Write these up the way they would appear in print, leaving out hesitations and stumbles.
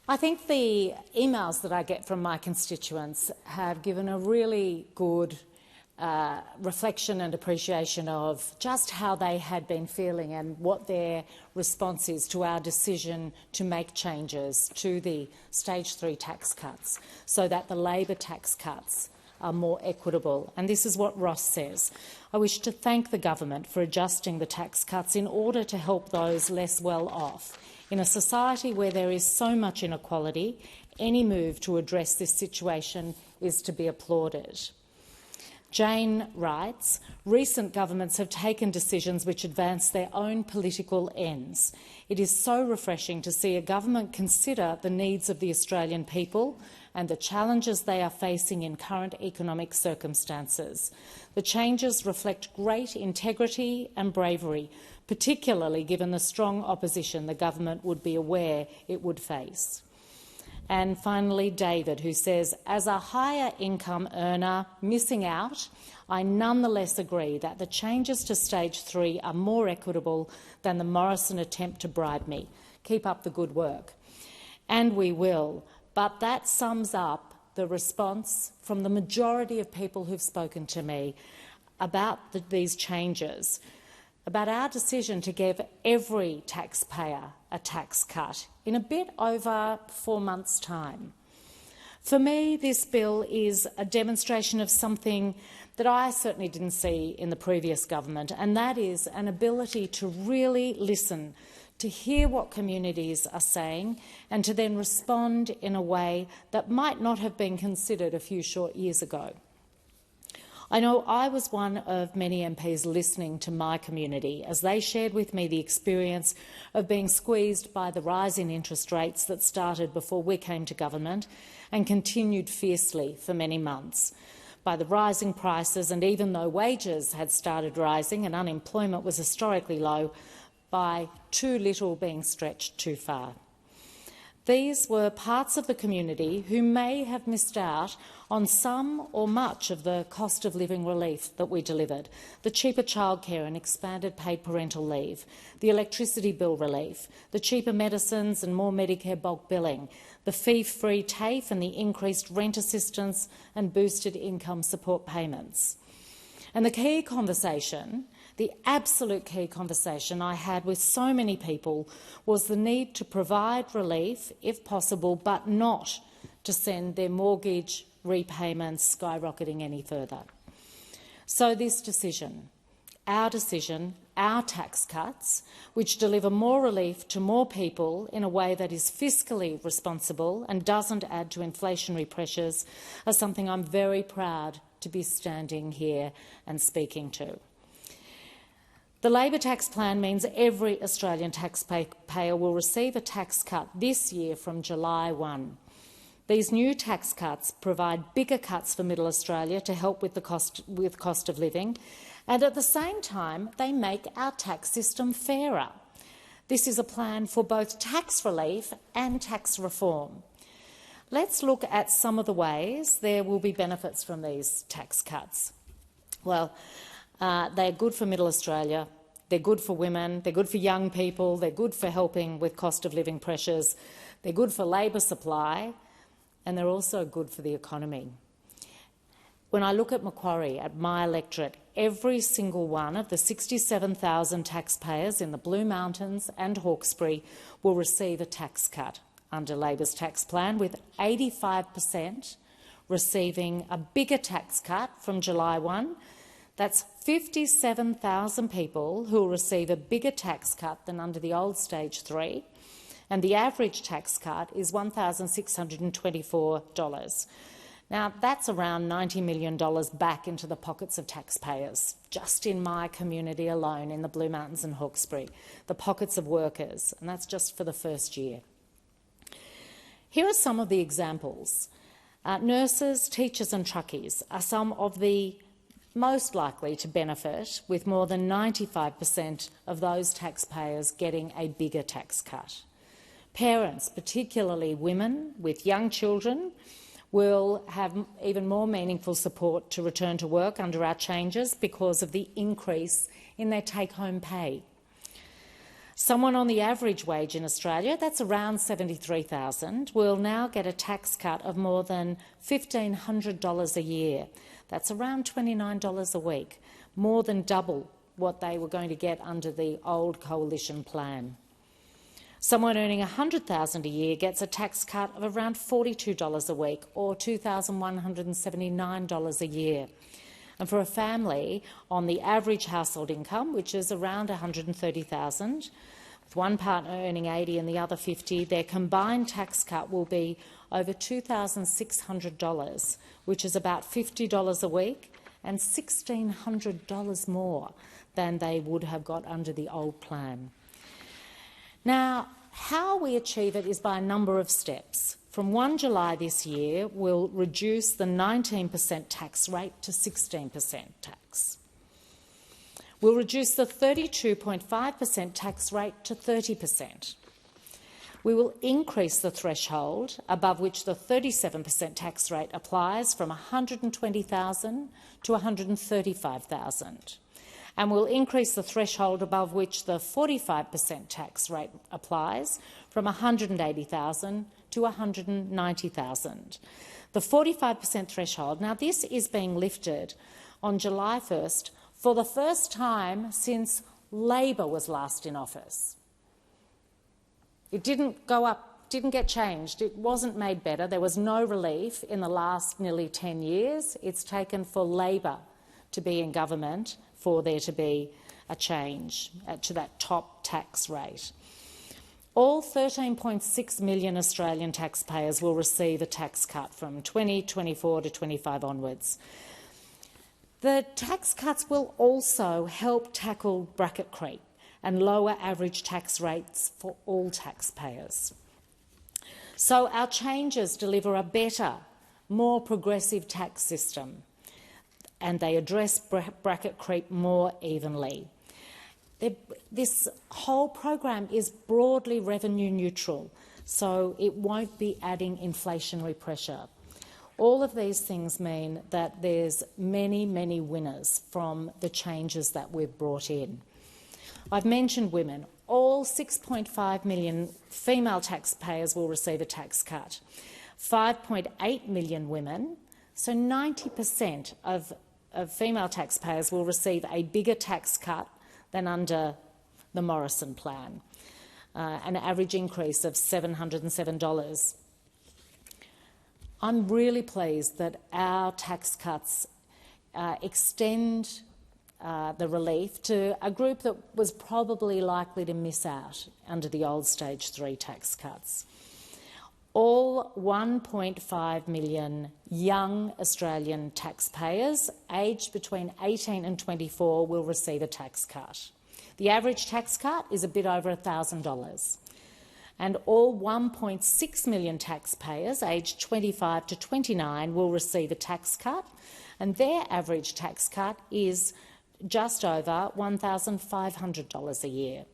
I think the emails that I get from my constituents have given a really good reflection and appreciation of just how they had been feeling and what their response is to our decision to make changes to the Stage 3 tax cuts so that the Labor tax cuts are more equitable. And this is what Ross says. I wish to thank the government for adjusting the tax cuts in order to help those less well off. In a society where there is so much inequality, any move to address this situation is to be applauded. Jane writes, recent governments have taken decisions which advance their own political ends. It is so refreshing to see a government consider the needs of the Australian people and the challenges they are facing in current economic circumstances. The changes reflect great integrity and bravery, particularly given the strong opposition the government would be aware it would face. And finally, David, who says, as a higher income earner missing out, I nonetheless agree that the changes to Stage 3 are more equitable than the Morrison attempt to bribe me. Keep up the good work. And we will. But that sums up the response from the majority of people who've spoken to me about these changes, about our decision to give every taxpayer a tax cut in a bit over 4 months' time. For me, this bill is a demonstration of something that I certainly didn't see in the previous government, and that is an ability to really listen, to hear what communities are saying and to then respond in a way that might not have been considered a few short years ago. I know I was one of many MPs listening to my community as they shared with me the experience of being squeezed by the rise in interest rates that started before we came to government and continued fiercely for many months, by the rising prices, and even though wages had started rising and unemployment was historically low, by too little being stretched too far. These were parts of the community who may have missed out on some or much of the cost of living relief that we delivered, the cheaper childcare and expanded paid parental leave, the electricity bill relief, the cheaper medicines and more Medicare bulk billing, the fee-free TAFE and the increased rent assistance and boosted income support payments. And the key conversation, the absolute key conversation I had with so many people was the need to provide relief, if possible, but not to send their mortgage repayments skyrocketing any further. So this decision, our tax cuts, which deliver more relief to more people in a way that is fiscally responsible and doesn't add to inflationary pressures, are something I'm very proud to be standing here and speaking to. The Labor tax plan means every Australian taxpayer will receive a tax cut this year from July 1. These new tax cuts provide bigger cuts for Middle Australia to help with the cost of living, and at the same time they make our tax system fairer. This is a plan for both tax relief and tax reform. Let's look at some of the ways there will be benefits from these tax cuts. Well, they're good for Middle Australia, they're good for women, they're good for young people, they're good for helping with cost of living pressures, they're good for labour supply, and they're also good for the economy. When I look at Macquarie, at my electorate, every single one of the 67,000 taxpayers in the Blue Mountains and Hawkesbury will receive a tax cut under Labor's tax plan, with 85% receiving a bigger tax cut from July 1. That's 57,000 people who will receive a bigger tax cut than under the old Stage 3, and the average tax cut is $1,624. Now, that's around $90 million back into the pockets of taxpayers, just in my community alone in the Blue Mountains and Hawkesbury, the pockets of workers, and that's just for the first year. Here are some of the examples. Nurses, teachers and truckies are some of the most likely to benefit, with more than 95% of those taxpayers getting a bigger tax cut. Parents, particularly women with young children, will have even more meaningful support to return to work under our changes because of the increase in their take-home pay. Someone on the average wage in Australia, that's around $73,000, will now get a tax cut of more than $1,500 a year. That's around $29 a week, more than double what they were going to get under the old coalition plan. Someone earning $100,000 a year gets a tax cut of around $42 a week, or $2,179 a year. And for a family on the average household income, which is around $130,000, with one partner earning $80,000 and the other $50,000, their combined tax cut will be over $2,600, which is about $50 a week and $1,600 more than they would have got under the old plan. Now, how we achieve it is by a number of steps. From 1 July this year, we'll reduce the 19% tax rate to 16% tax. We'll reduce the 32.5% tax rate to 30%. We will increase the threshold above which the 37% tax rate applies from $120,000 to $135,000. And we'll increase the threshold above which the 45% tax rate applies from $180,000 to $190,000. The 45% threshold, now this is being lifted on July 1st for the first time since Labor was last in office. It didn't go up, didn't get changed, it wasn't made better, there was no relief in the last nearly 10 years. It's taken for Labor to be in government for there to be a change to that top tax rate. All 13.6 million Australian taxpayers will receive a tax cut from 2024 to 25 onwards. The tax cuts will also help tackle bracket creep and lower average tax rates for all taxpayers. So our changes deliver a better, more progressive tax system, and they address bracket creep more evenly. This whole program is broadly revenue neutral, so it won't be adding inflationary pressure. All of these things mean that there's many, many winners from the changes that we've brought in. I've mentioned women. All 6.5 million female taxpayers will receive a tax cut. 5.8 million women, so 90% of female taxpayers will receive a bigger tax cut than under the Morrison plan, an average increase of $707. I'm really pleased that our tax cuts extend the relief to a group that was probably likely to miss out under the old Stage 3 tax cuts. All 1.5 million young Australian taxpayers aged between 18 and 24 will receive a tax cut. The average tax cut is a bit over $1,000. And all 1.6 million taxpayers aged 25 to 29 will receive a tax cut, and their average tax cut is just over $1,500 a year.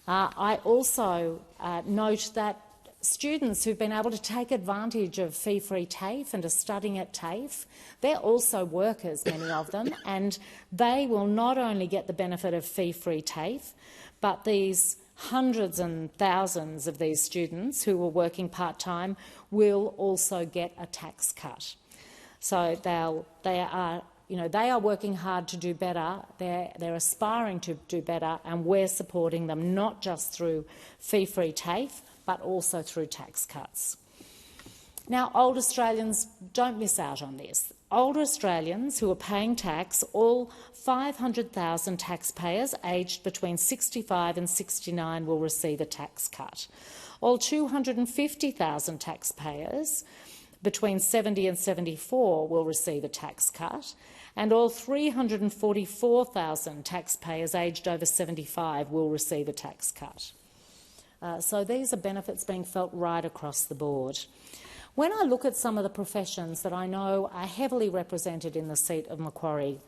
I also note that students who've been able to take advantage of fee-free TAFE and are studying at TAFE, they're also workers, many of them, and they will not only get the benefit of fee-free TAFE, but these hundreds and thousands of these students who are working part-time will also get a tax cut. So they are working hard to do better, they're aspiring to do better, and we're supporting them not just through fee-free TAFE, but also through tax cuts. Now, old Australians don't miss out on this. Older Australians who are paying tax, all 500,000 taxpayers aged between 65 and 69 will receive a tax cut. All 250,000 taxpayers between 70 and 74 will receive a tax cut, and all 344,000 taxpayers aged over 75 will receive a tax cut. So these are benefits being felt right across the board. When I look at some of the professions that I know are heavily represented in the seat of Macquarie,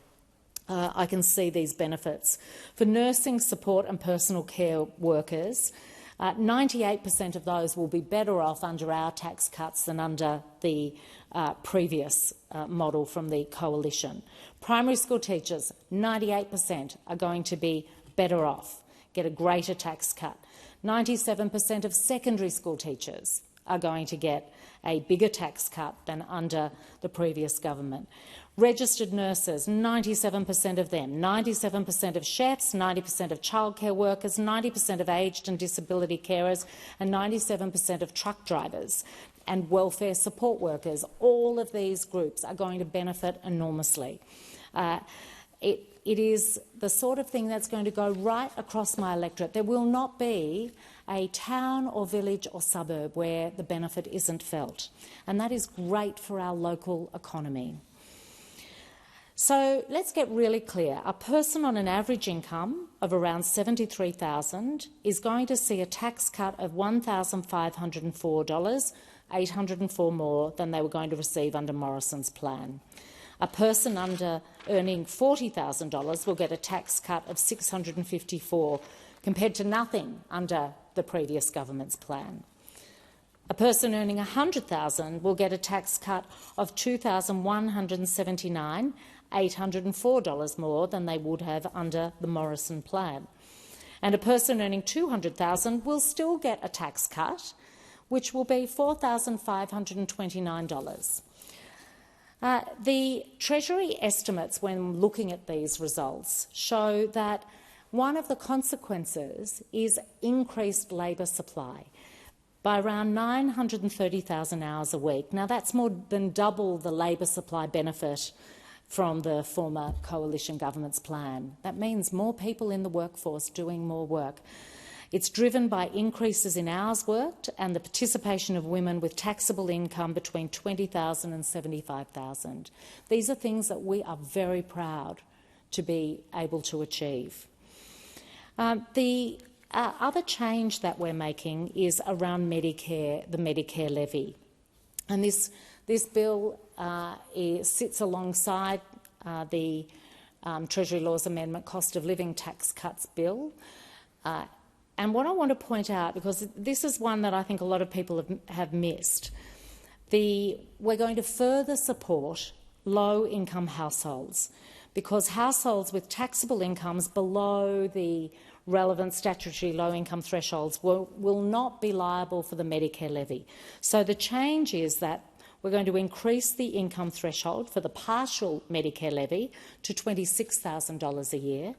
I can see these benefits. For nursing, support and personal care workers, 98% of those will be better off under our tax cuts than under the previous model from the coalition. Primary school teachers, 98% are going to be better off, get a greater tax cut. 97% of secondary school teachers are going to get a bigger tax cut than under the previous government. Registered nurses, 97% of them, 97% of chefs, 90% of childcare workers, 90% of aged and disability carers and 97% of truck drivers and welfare support workers. All of these groups are going to benefit enormously. It is the sort of thing that's going to go right across my electorate. There will not be a town or village or suburb where the benefit isn't felt, and that is great for our local economy. So let's get really clear. A person on an average income of around $73,000 is going to see a tax cut of $1,504, $804 more than they were going to receive under Morrison's plan. A person earning $40,000 will get a tax cut of $654, compared to nothing under the previous government's plan. A person earning $100,000 will get a tax cut of $2,179, $804 more than they would have under the Morrison plan. And a person earning $200,000 will still get a tax cut, which will be $4,529. The Treasury estimates, when looking at these results, show that one of the consequences is increased labour supply by around 930,000 hours a week. Now, that's more than double the labour supply benefit from the former coalition government's plan. That means more people in the workforce doing more work. It's driven by increases in hours worked and the participation of women with taxable income between $20,000 and $75,000. These are things that we are very proud to be able to achieve. The other change that we're making is around Medicare, the Medicare levy. And this bill sits alongside the Treasury Laws Amendment Cost of Living Tax Cuts Bill. And what I want to point out, because this is one that I think a lot of people have missed, we're going to further support low-income households, because households with taxable incomes below the relevant statutory low-income thresholds will not be liable for the Medicare levy. So the change is that we're going to increase the income threshold for the partial Medicare levy to $26,000 a year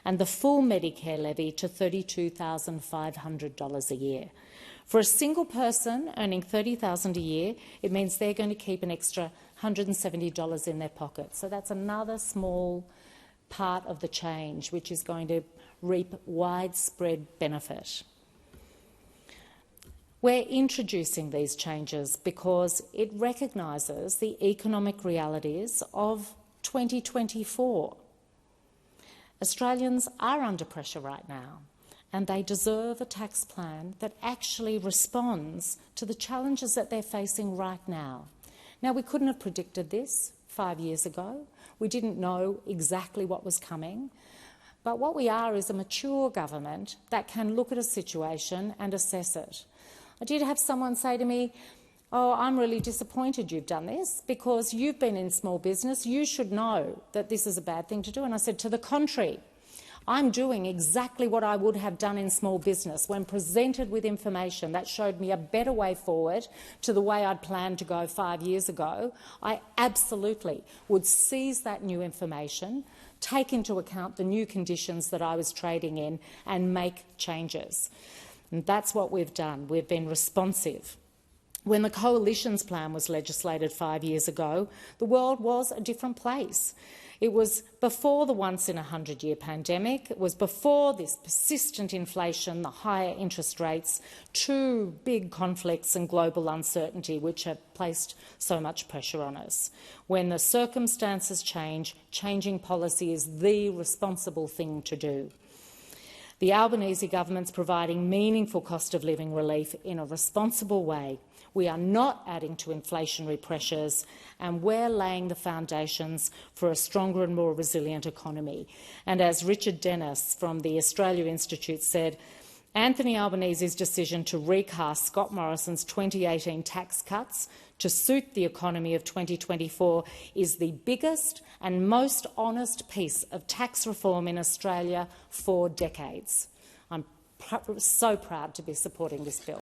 and the full Medicare levy to $32,500 a year. For a single person earning $30,000 a year, it means they're going to keep an extra $170 in their pocket. So that's another small part of the change which is going to reap widespread benefit. We're introducing these changes because it recognises the economic realities of 2024. Australians are under pressure right now, and they deserve a tax plan that actually responds to the challenges that they're facing right now. Now, we couldn't have predicted this 5 years ago. We didn't know exactly what was coming. But what we are is a mature government that can look at a situation and assess it. I did have someone say to me, "Oh, I'm really disappointed you've done this because you've been in small business. You should know that this is a bad thing to do." And I said, to the contrary, I'm doing exactly what I would have done in small business when presented with information that showed me a better way forward to the way I'd planned to go 5 years ago. I absolutely would seize that new information, take into account the new conditions that I was trading in and make changes. And that's what we've done. We've been responsive. When the Coalition's plan was legislated 5 years ago, the world was a different place. It was before the once-in-a-100-year pandemic. It was before this persistent inflation, the higher interest rates, two big conflicts and global uncertainty which have placed so much pressure on us. When the circumstances change, changing policy is the responsible thing to do. The Albanese government's providing meaningful cost of living relief in a responsible way. We are not adding to inflationary pressures, and we're laying the foundations for a stronger and more resilient economy. And as Richard Dennis from the Australia Institute said, Anthony Albanese's decision to recast Scott Morrison's 2018 tax cuts to suit the economy of 2024 is the biggest and most honest piece of tax reform in Australia for decades. so proud to be supporting this bill.